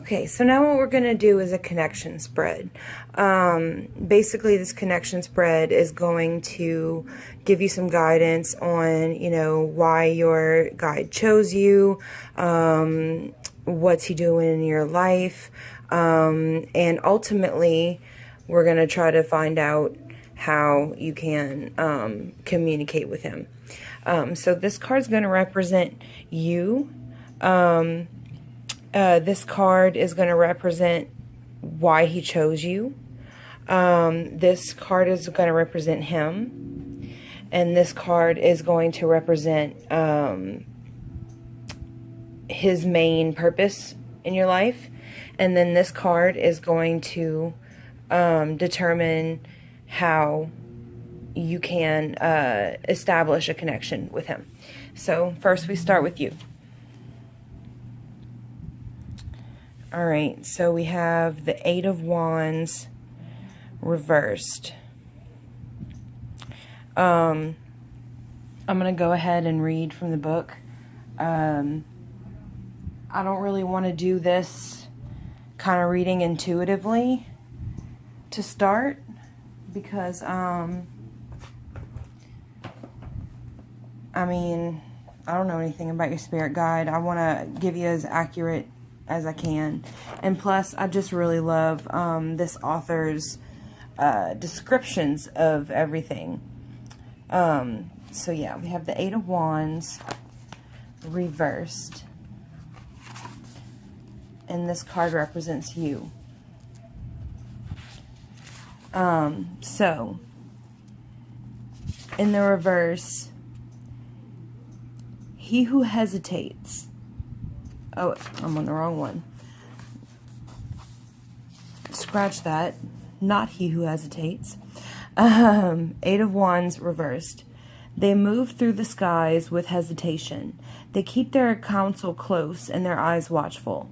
Okay, so now what we're going to do is a connection spread. Basically, this connection spread is going to give you some guidance on, why your guide chose you, what's he doing in your life, and ultimately, we're going to try to find out how you can communicate with him. So this card is going to represent you. This card is going to represent why he chose you. This card is going to represent him. And this card is going to represent his main purpose in your life. And then this card is going to determine how you can establish a connection with him. So first we start with you. All right, so we have the Eight of Wands reversed. I'm going to go ahead and read from the book. I don't really want to do this kind of reading intuitively to start because, I don't know anything about your spirit guide. I want to give you as accurate as I can. And plus, I just really love this author's descriptions of everything. So yeah, we have the Eight of Wands reversed. And this card represents you. So, in the reverse, he who hesitates. Oh, I'm on the wrong one. Scratch that. Not he who hesitates. Eight of Wands reversed. They move through the skies with hesitation. They keep their counsel close and their eyes watchful.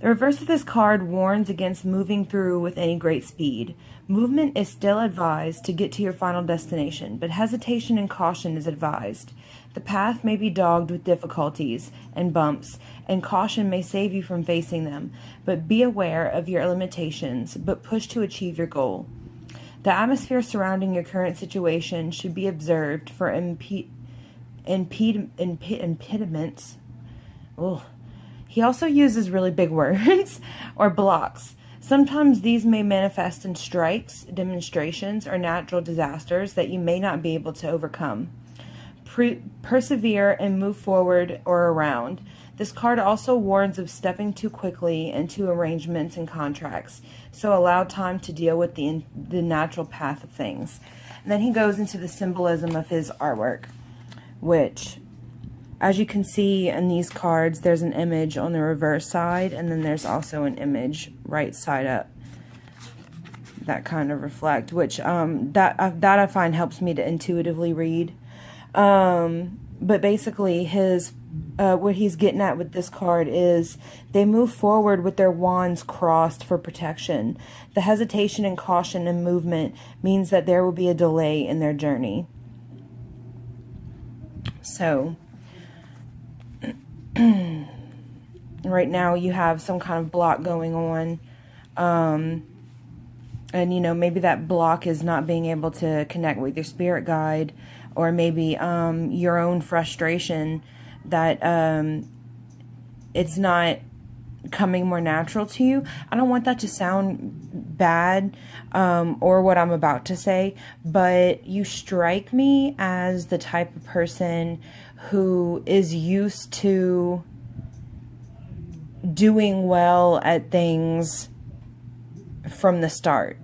The reverse of this card warns against moving through with any great speed. Movement is still advised to get to your final destination, but hesitation and caution is advised. The path may be dogged with difficulties and bumps, and caution may save you from facing them, but be aware of your limitations, but push to achieve your goal. The atmosphere surrounding your current situation should be observed for impediments. Oh. He also uses really big words or blocks. Sometimes these may manifest in strikes, demonstrations, or natural disasters that you may not be able to overcome. Persevere and move forward or around. This card also warns of stepping too quickly into arrangements and contracts, so allow time to deal with the natural path of things. And then he goes into the symbolism of his artwork, which, as you can see in these cards, there's an image on the reverse side, and then there's also an image right side up that kind of reflect, which that I find helps me to intuitively read. But basically, what he's getting at with this card is they move forward with their wands crossed for protection. The hesitation and caution and movement means that there will be a delay in their journey. So right now you have some kind of block going on, and maybe that block is not being able to connect with your spirit guide, or maybe your own frustration that it's not coming more natural to you. I don't want that to sound bad, or what I'm about to say, but you strike me as the type of person who is used to doing well at things from the start.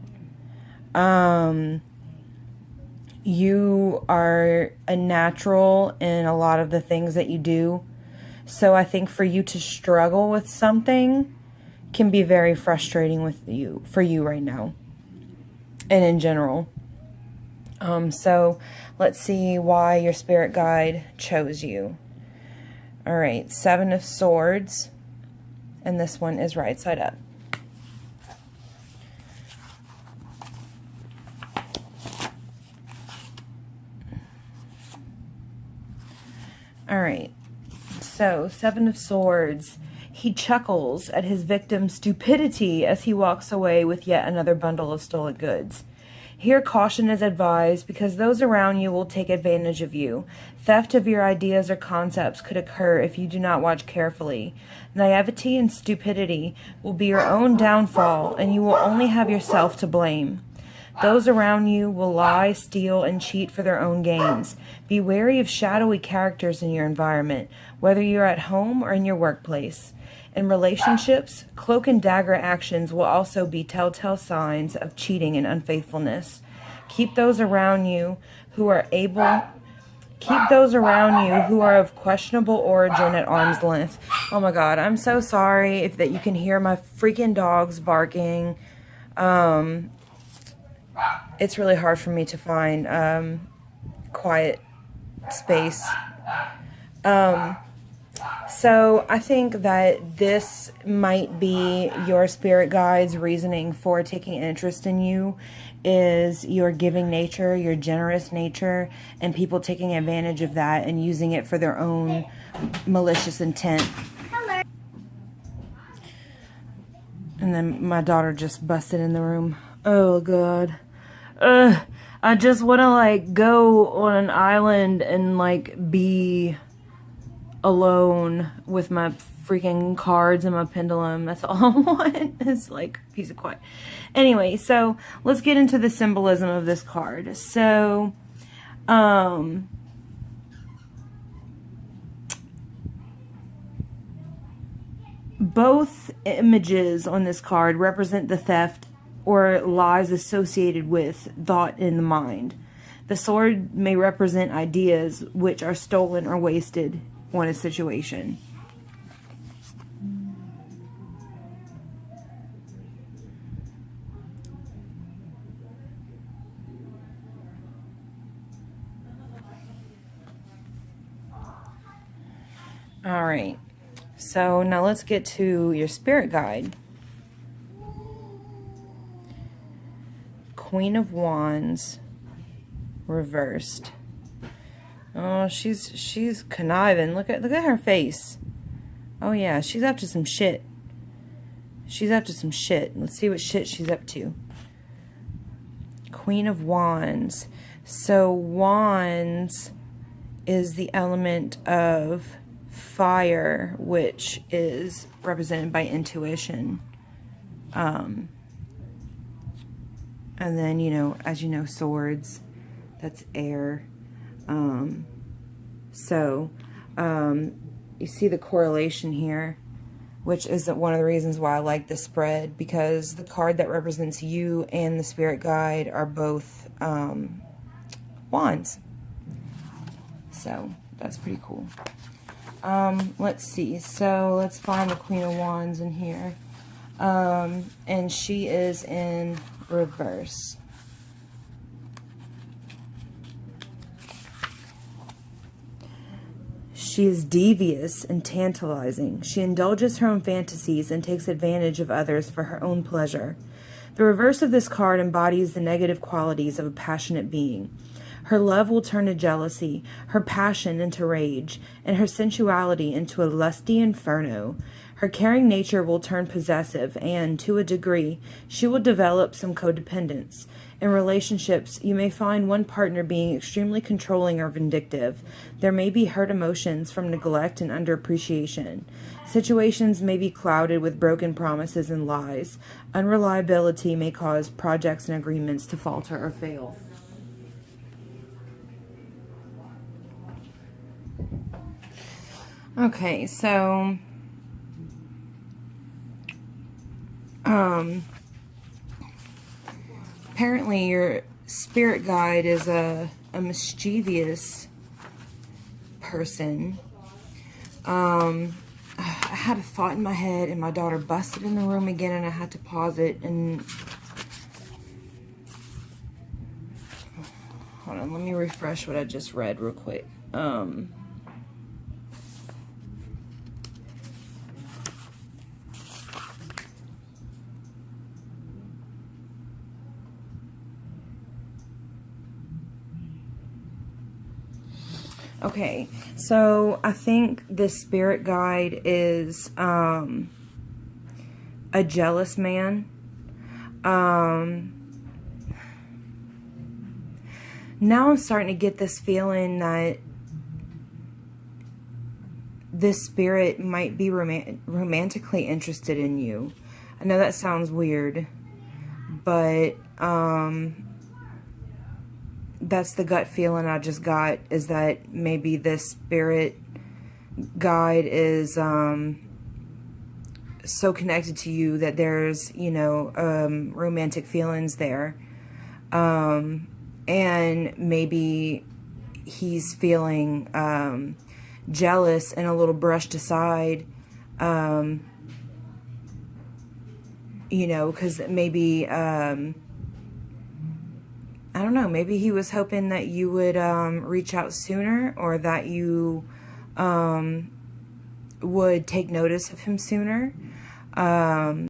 You are a natural in a lot of the things that you do. So I think for you to struggle with something can be very frustrating for you right now. And in general. So let's see why your spirit guide chose you. All right, Seven of Swords. And this one is right side up. All right. So, Seven of Swords. He chuckles at his victim's stupidity as he walks away with yet another bundle of stolen goods. Here, caution is advised because those around you will take advantage of you. Theft of your ideas or concepts could occur if you do not watch carefully. Naivety and stupidity will be your own downfall, and you will only have yourself to blame. Those around you will lie, steal, and cheat for their own gains. Be wary of shadowy characters in your environment, whether you're at home or in your workplace. In relationships, cloak and dagger actions will also be telltale signs of cheating and unfaithfulness. Keep those around you who are of questionable origin at arm's length. Oh my God, I'm so sorry if that you can hear my freaking dogs barking. It's really hard for me to find quiet space. So I think that this might be your spirit guide's reasoning for taking interest in you, is your giving nature, your generous nature, and people taking advantage of that and using it for their own malicious intent. Hello. And then my daughter just busted in the room. Oh God. I just want to like go on an island and like be alone with my freaking cards and my pendulum. That's all I want. It's like peace and quiet. Anyway, so let's get into the symbolism of this card. So, both images on this card represent the theft or lies associated with thought in the mind. The sword may represent ideas which are stolen or wasted on a situation. All right, so now let's get to your spirit guide. Queen of Wands reversed. Oh, she's conniving. Look at her face. Oh yeah, she's up to some shit. She's up to some shit. Let's see what shit she's up to. Queen of Wands. So Wands is the element of fire, which is represented by intuition. And then, you know, as you know, swords, that's air. You see the correlation here, which is one of the reasons why I like this spread, because the card that represents you and the spirit guide are both wands. So that's pretty cool. Let's see. So let's find the Queen of Wands in here. And she is in reverse. She is devious and tantalizing. She indulges her own fantasies and takes advantage of others for her own pleasure. The reverse of this card embodies the negative qualities of a passionate being. Her love will turn to jealousy, her passion into rage, and her sensuality into a lusty inferno. Her caring nature will turn possessive, and, to a degree, she will develop some codependence. In relationships, you may find one partner being extremely controlling or vindictive. There may be hurt emotions from neglect and underappreciation. Situations may be clouded with broken promises and lies. Unreliability may cause projects and agreements to falter or fail. Okay, so apparently your spirit guide is a mischievous person. I had a thought in my head and my daughter busted in the room again and I had to pause it and hold on, let me refresh what I just read real quick. Okay, so I think this spirit guide is a jealous man. Now I'm starting to get this feeling that this spirit might be romantically interested in you. I know that sounds weird, but that's the gut feeling I just got, is that maybe this spirit guide is so connected to you that there's, you know, romantic feelings there. And maybe he's feeling jealous and a little brushed aside, you know, because maybe, I don't know, maybe he was hoping that you would reach out sooner, or that you would take notice of him sooner.